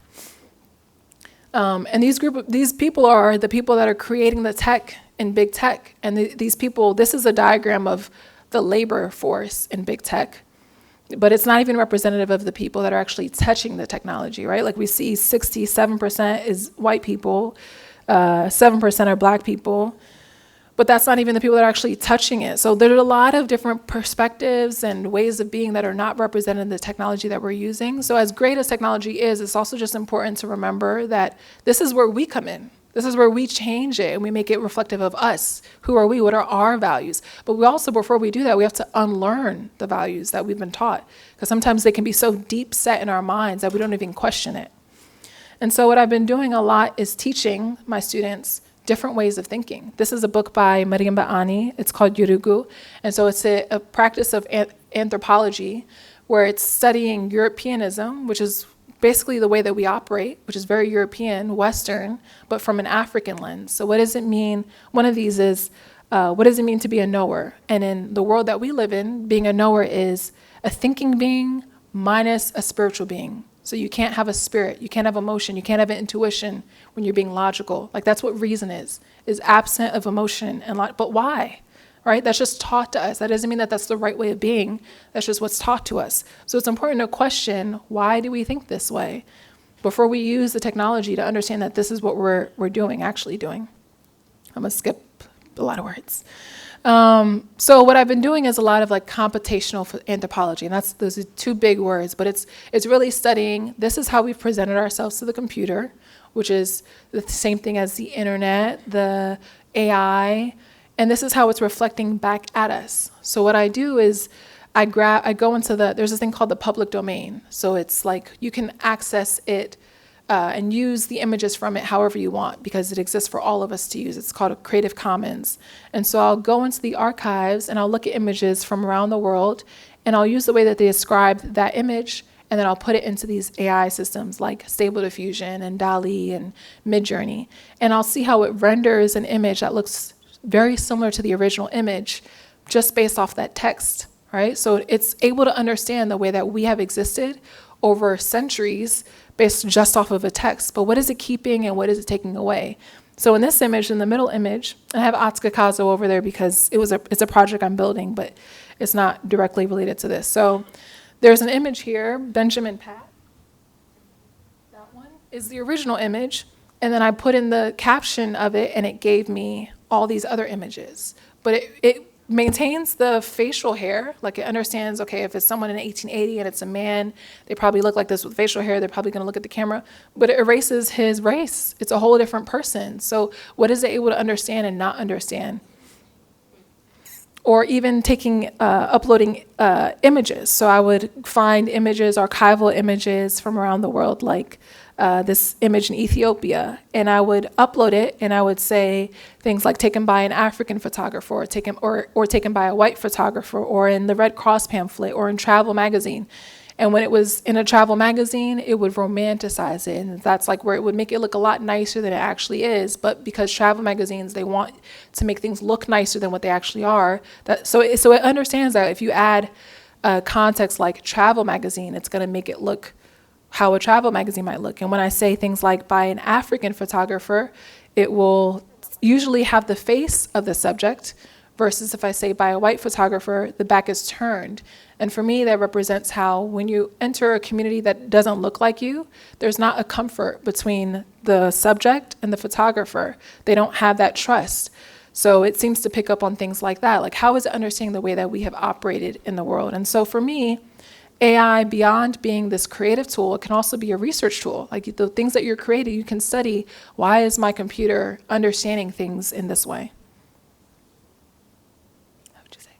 And these people are the people that are creating the tech in big tech. And these people, this is a diagram of the labor force in big tech. But it's not even representative of the people that are actually touching the technology, right? Like we see 67% is white people, 7% are black people, but that's not even the people that are actually touching it. So there are a lot of different perspectives and ways of being that are not represented in the technology that we're using. So as great as technology is, it's also just important to remember that this is where we come in. This is where we change it and we make it reflective of us. Who are we? What are our values? But we also, before we do that, we have to unlearn the values that we've been taught, because sometimes they can be so deep set in our minds that we don't even question it. And so what I've been doing a lot is teaching my students different ways of thinking. This is a book by Marimba Ani. It's called Yurugu. And so it's a practice of anthropology where it's studying Europeanism, which is basically the way that we operate, which is very European, Western, but from an African lens. So what does it mean? One of these is what does it mean to be a knower? And in the world that we live in, being a knower is a thinking being minus a spiritual being. So you can't have a spirit, you can't have emotion, you can't have an intuition when you're being logical. Like that's what reason is absent of emotion and but why? Right? That's just taught to us. That doesn't mean that that's the right way of being. That's just what's taught to us. So it's important to question, why do we think this way? Before we use the technology to understand that this is what we're actually doing. I'm gonna skip a lot of words. So what I've been doing is a lot of like computational anthropology, and those are two big words, but it's really studying, this is how we've presented ourselves to the computer, which is the same thing as the internet, the AI, and this is how it's reflecting back at us. So what I do is I go into there's this thing called the public domain. So it's like you can access it and use the images from it however you want, because it exists for all of us to use. It's called a Creative Commons. And so I'll go into the archives and I'll look at images from around the world, and I'll use the way that they describe that image, and then I'll put it into these AI systems like Stable Diffusion and DALL-E and Midjourney. And I'll see how it renders an image that looks very similar to the original image just based off that text, right? So it's able to understand the way that we have existed over centuries based just off of a text. But what is it keeping and what is it taking away? So in this image, in the middle image, I have Atsuka Kazo over there because it's a project I'm building, but it's not directly related to this. So there's an image here, Benjamin Pat. That one is the original image. And then I put in the caption of it, and it gave me all these other images. But it maintains the facial hair, like it understands, okay, if it's someone in 1880 and it's a man, they probably look like this with facial hair, they're probably gonna look at the camera, but it erases his race. It's a whole different person. So what is it able to understand and not understand? Or even uploading images. So I would find images, archival images from around the world, like this image in Ethiopia, and I would upload it, and I would say things like taken by an African photographer, or taken by a white photographer, or in the Red Cross pamphlet, or in Travel magazine. And when it was in a travel magazine, it would romanticize it, and that's like where it would make it look a lot nicer than it actually is. But because travel magazines, they want to make things look nicer than what they actually are. So it understands that if you add context like travel magazine, it's going to make it look how a travel magazine might look. And when I say things like by an African photographer, it will usually have the face of the subject, versus if I say by a white photographer, the back is turned. And for me, that represents how when you enter a community that doesn't look like you, there's not a comfort between the subject and the photographer. They don't have that trust. So it seems to pick up on things like that. Like, how is it understanding the way that we have operated in the world? And so for me, AI, beyond being this creative tool, it can also be a research tool. Like the things that you're creating, you can study, why is my computer understanding things in this way? What would you say?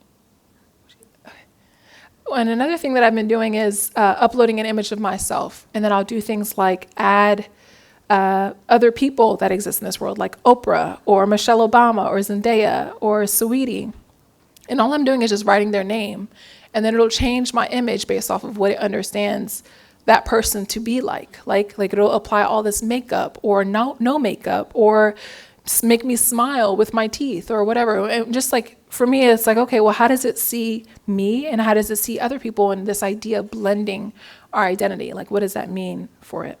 Okay. And another thing that I've been doing is uploading an image of myself. And then I'll do things like add other people that exist in this world, like Oprah or Michelle Obama or Zendaya or Saweetie. And all I'm doing is just writing their name. And then it'll change my image based off of what it understands that person to be like. Like it'll apply all this makeup or no makeup, or make me smile with my teeth or whatever. And just like, for me, it's like, okay, well, how does it see me and how does it see other people? And this idea of blending our identity, like what does that mean for it?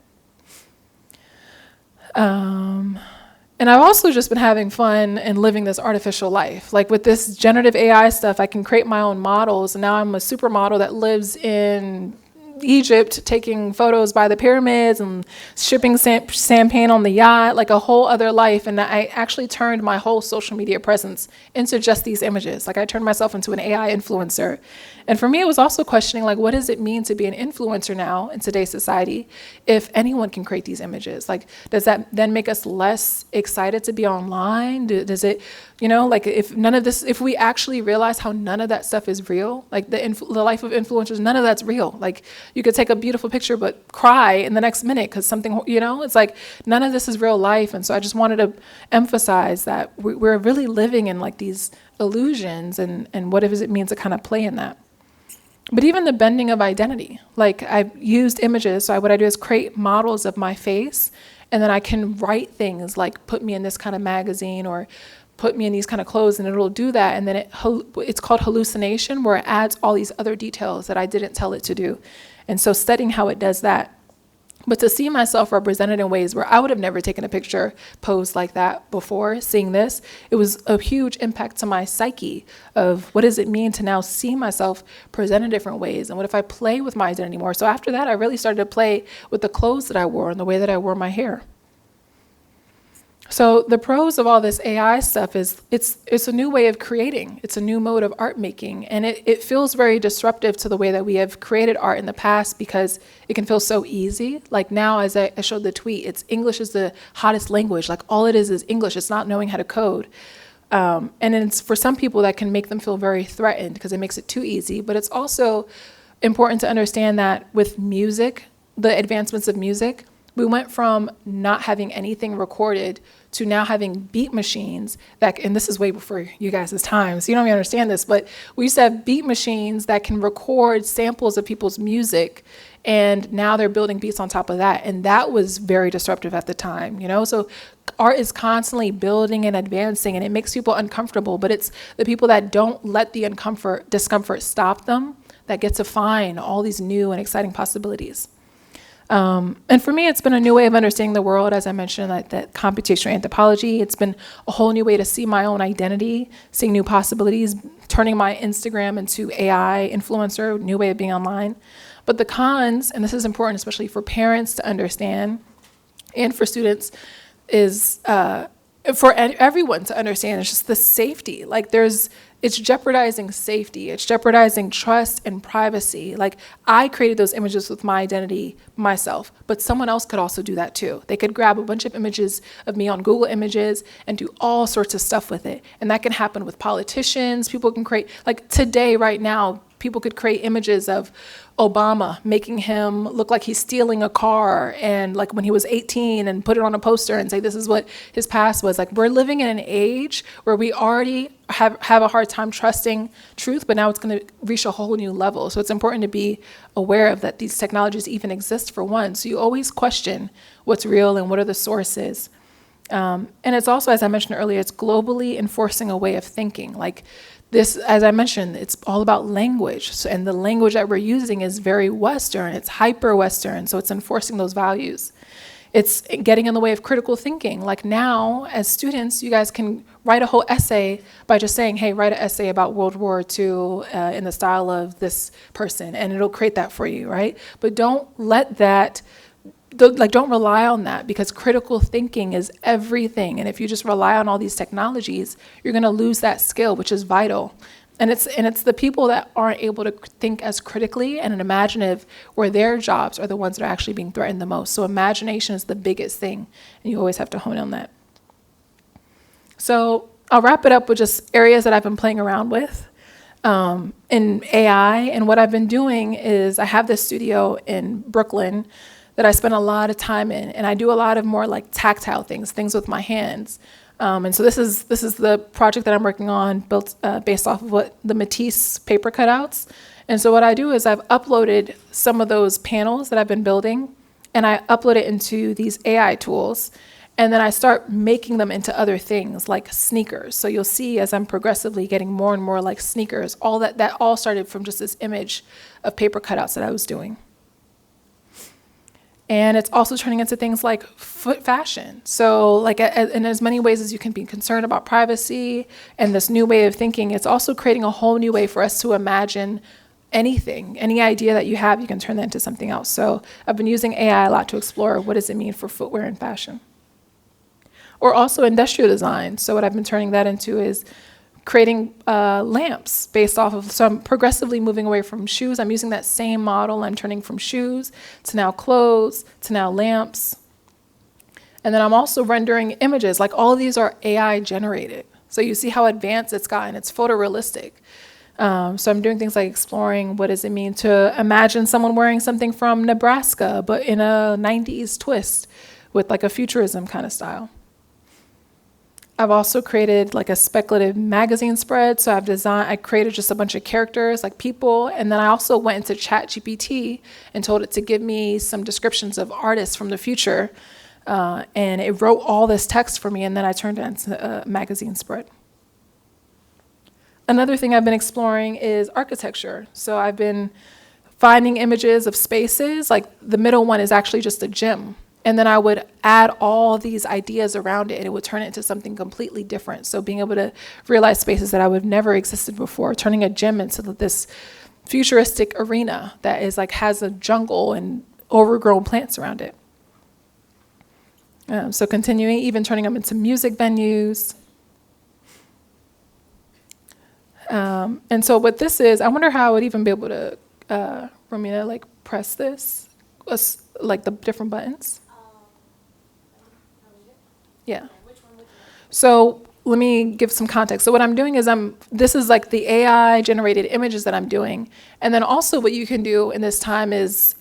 And I've also just been having fun and living this artificial life. Like with this generative AI stuff, I can create my own models. And now I'm a supermodel that lives in Egypt, taking photos by the pyramids and shipping champagne on the yacht, like a whole other life. And I actually turned my whole social media presence into just these images. Like I turned myself into an AI influencer. And for me, it was also questioning, like, what does it mean to be an influencer now in today's society if anyone can create these images? Like, does that then make us less excited to be online? Does it, like if we actually realize how none of that stuff is real, like the life of influencers, none of that's real. Like you could take a beautiful picture, but cry in the next minute because something, it's like none of this is real life. And so I just wanted to emphasize that we're really living in like these illusions and what does it mean to kind of play in that? But even the bending of identity, like I've used images. So what I do is create models of my face, and then I can write things like put me in this kind of magazine or put me in these kind of clothes and it'll do that. And then it's called hallucination, where it adds all these other details that I didn't tell it to do. And so studying how it does that. But to see myself represented in ways where I would have never taken a picture posed like that before, seeing this, it was a huge impact to my psyche of what does it mean to now see myself present in different ways, and what if I play with my identity more? So after that, I really started to play with the clothes that I wore and the way that I wore my hair. So the pros of all this AI stuff is it's a new way of creating. It's a new mode of art making. And it feels very disruptive to the way that we have created art in the past, because it can feel so easy. Like now, as I showed the tweet, English is the hottest language. Like all it is English. It's not knowing how to code. And it's for some people that can make them feel very threatened because it makes it too easy. But it's also important to understand that with music, the advancements of music, we went from not having anything recorded to now having beat machines that, and this is way before you guys' time, so you don't even understand this, but we used to have beat machines that can record samples of people's music, and now they're building beats on top of that. And that was very disruptive at the time, So art is constantly building and advancing, and it makes people uncomfortable, but it's the people that don't let the discomfort stop them that get to find all these new and exciting possibilities. And for me, it's been a new way of understanding the world. As I mentioned, that computational anthropology, it's been a whole new way to see my own identity, seeing new possibilities, turning my Instagram into AI influencer, new way of being online. But the cons, and this is important, especially for parents to understand and for students, is for everyone to understand, it's just the safety. It's jeopardizing safety. It's jeopardizing trust and privacy. Like, I created those images with my identity myself, but someone else could also do that too. They could grab a bunch of images of me on Google Images and do all sorts of stuff with it. And that can happen with politicians. People can create, like today, right now, people could create images of Obama, making him look like he's stealing a car, and like when he was 18, and put it on a poster and say this is what his past was. Like, we're living in an age where we already have a hard time trusting truth, but now it's going to reach a whole new level. So it's important to be aware of that these technologies even exist, for one. So you always question what's real and what are the sources. And it's also, as I mentioned earlier, it's globally enforcing a way of thinking. Like this, as I mentioned, it's all about language. So, and the language that we're using is very Western. It's hyper-Western. So it's enforcing those values. It's getting in the way of critical thinking. Like now, as students, you guys can write a whole essay by just saying, hey, write an essay about World War II in the style of this person, and it'll create that for you, right? But don't let that, don't rely on that, because critical thinking is everything. And if you just rely on all these technologies, you're going to lose that skill, which is vital. And it's the people that aren't able to think as critically and imaginative, where their jobs are the ones that are actually being threatened the most. So imagination is the biggest thing, and you always have to hone on that. So I'll wrap it up with just areas that I've been playing around with in AI. And what I've been doing is I have this studio in Brooklyn that I spend a lot of time in, and I do a lot of more like tactile things with my hands. And so this is the project that I'm working on, built based off of what the Matisse paper cutouts. And so what I do is I've uploaded some of those panels that I've been building, and I upload it into these AI tools. And then I start making them into other things like sneakers. So you'll see as I'm progressively getting more and more like sneakers, all that all started from just this image of paper cutouts that I was doing. And it's also turning into things like foot fashion. So like in as many ways as you can be concerned about privacy and this new way of thinking, it's also creating a whole new way for us to imagine anything. Any idea that you have, you can turn that into something else. So I've been using AI a lot to explore what does it mean for footwear and fashion. Or also industrial design. So what I've been turning that into is creating lamps based off of, so I'm progressively moving away from shoes. I'm using that same model. I'm turning from shoes to now clothes to now lamps. And then I'm also rendering images. Like all of these are AI generated. So you see how advanced it's gotten. It's photorealistic. So I'm doing things like exploring what does it mean to imagine someone wearing something from Nebraska, but in a 90s twist with like a futurism kind of style. I've also created like a speculative magazine spread. So I created just a bunch of characters like people. And then I also went into ChatGPT and told it to give me some descriptions of artists from the future And it wrote all this text for me, and then I turned it into a magazine spread. Another thing I've been exploring is architecture. So I've been finding images of spaces, like the middle one is actually just a gym. And then I would add all these ideas around it, and it would turn it into something completely different. So being able to realize spaces that I would have never existed before, turning a gym into this futuristic arena that is like has a jungle and overgrown plants around it. So continuing, even turning them into music venues. And so what this is, I wonder how I would even be able to, Romina, like press this, like the different buttons. Yeah. So let me give some context. So what I'm doing is this is like the AI generated images that I'm doing. And then also what you can do in this time is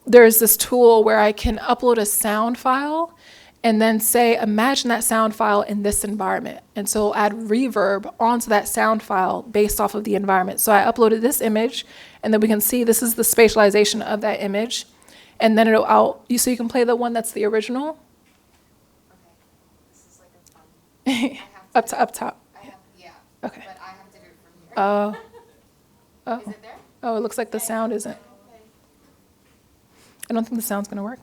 there's this tool where I can upload a sound file and then say, imagine that sound file in this environment. And so I'll add reverb onto that sound file based off of the environment. So I uploaded this image, and then we can see this is the spatialization of that image. And then so you can play the one that's the original. Okay. Up top. Yeah. Okay. But I have to do it from here. Oh. Is it there? Oh, it looks like the sound isn't. I don't think the sound's going to work.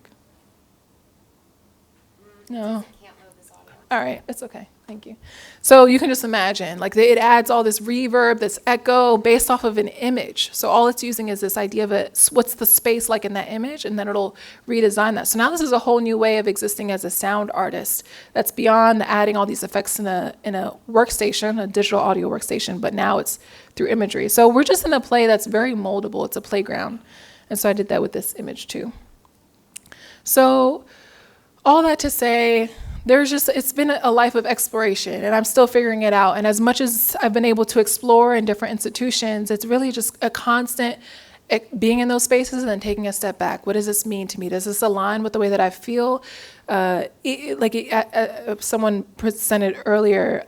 No. Can't load this audio. All right, it's okay. Thank you. So you can just imagine, like it adds all this reverb, this echo based off of an image. So all it's using is this idea of what's the space like in that image, and then it'll redesign that. So now this is a whole new way of existing as a sound artist that's beyond adding all these effects in a workstation, a digital audio workstation, but now it's through imagery. So we're just in a play that's very moldable. It's a playground. And so I did that with this image too. So all that to say, it's been a life of exploration, and I'm still figuring it out. And as much as I've been able to explore in different institutions, it's really just a constant being in those spaces and then taking a step back. What does this mean to me? Does this align with the way that I feel? Someone presented earlier,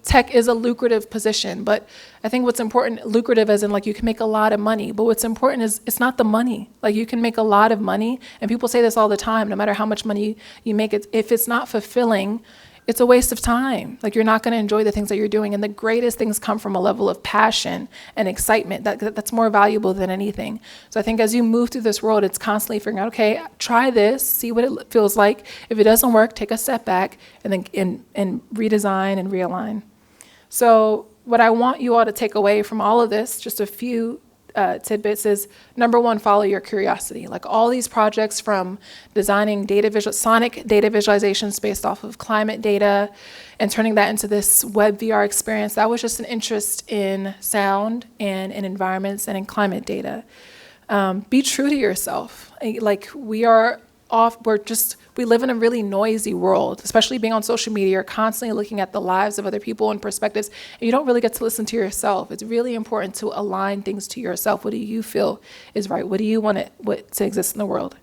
tech is a lucrative position, but I think what's important, lucrative as in like you can make a lot of money, but what's important is it's not the money. Like you can make a lot of money, and people say this all the time, no matter how much money you make, if it's not fulfilling, it's a waste of time. Like you're not going to enjoy the things that you're doing. And the greatest things come from a level of passion and excitement that's more valuable than anything. So I think as you move through this world, it's constantly figuring out, okay, try this, see what it feels like. If it doesn't work, take a step back and then and redesign and realign. So what I want you all to take away from all of this, just a few tidbits, is number one, follow your curiosity. Like all these projects, from designing sonic data visualizations based off of climate data and turning that into this web VR experience, that was just an interest in sound and in environments and in climate data. Be true to yourself. Like we live in a really noisy world, especially being on social media. You're constantly looking at the lives of other people and perspectives, and you don't really get to listen to yourself. It's really important to align things to yourself. What do you feel is right? What do you want to exist in the world?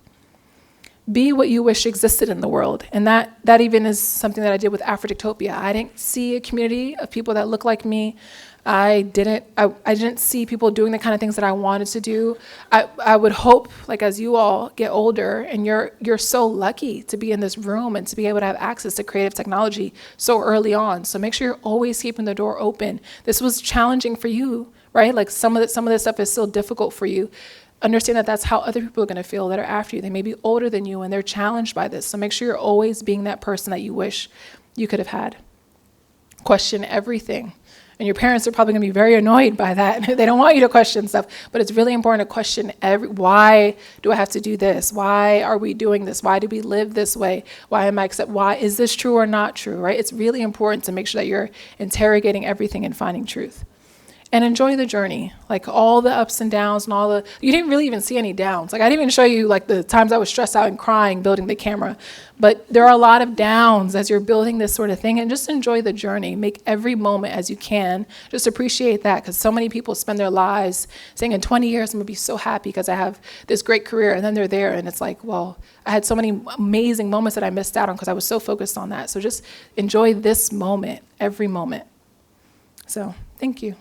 Be what you wish existed in the world. And that even is something that I did with Afrodictopia. I didn't see a community of people that look like me. I didn't see people doing the kind of things that I wanted to do. I would hope, like as you all get older, and you're so lucky to be in this room and to be able to have access to creative technology so early on. So make sure you're always keeping the door open. This was challenging for you, right? Like some of this stuff is still difficult for you. Understand that that's how other people are going to feel that are after you. They may be older than you and they're challenged by this. So make sure you're always being that person that you wish you could have had. Question everything. And your parents are probably going to be very annoyed by that. They don't want you to question stuff, but it's really important to question why do I have to do this? Why are we doing this? Why do we live this way? Why is this true or not true, right? It's really important to make sure that you're interrogating everything and finding truth. And enjoy the journey, like all the ups and downs and you didn't really even see any downs. Like I didn't even show you like the times I was stressed out and crying building the camera, but there are a lot of downs as you're building this sort of thing, and just enjoy the journey. Make every moment as you can. Just appreciate that, because so many people spend their lives saying in 20 years, I'm gonna be so happy because I have this great career, and then they're there and it's like, well, I had so many amazing moments that I missed out on because I was so focused on that. So just enjoy this moment, every moment. So thank you.